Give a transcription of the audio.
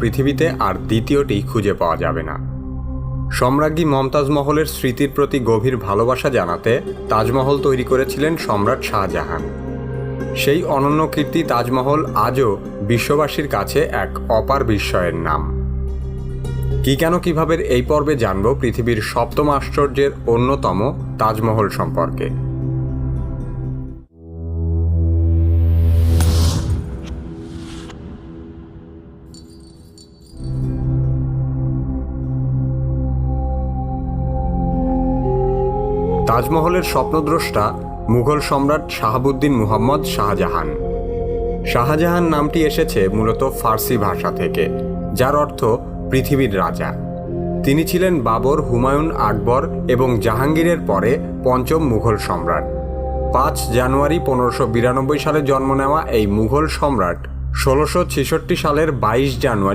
পৃথিবীতে আর দ্বিতীয়টি খুঁজে পাওয়া যাবে না। সম্রাজ্ঞী মমতাজ মহলের স্মৃতির প্রতি গভীর ভালোবাসা জানাতে তাজমহল তৈরি করেছিলেন সম্রাট শাহজাহান। সেই অনন্য কীর্তি তাজমহল আজও বিশ্ববাসীর কাছে এক অপার বিস্ময়ের নাম। কি কেন কিভাবে এই পর্বে জানব পৃথিবীর সপ্তম আশ্চর্যের অন্যতম তাজমহল সম্পর্কে। তাজমহলের স্বপ্নদ্রষ্টা মুঘল সম্রাট শাহাবুদ্দিন মুহাম্মদ শাহজাহান। শাহজাহান নামটি এসেছে মূলত ফার্সি ভাষা থেকে, যার অর্থ পৃথিবীর রাজা। তিনি ছিলেন বাবর, হুমায়ুন, আকবর এবং জাহাঙ্গীরের পরে পঞ্চম মুঘল সম্রাট। 5 জানুয়ারি 1592 সালে জন্ম নেওয়া এই মুঘল সম্রাট 1666 সালের 22 জানুয়ারি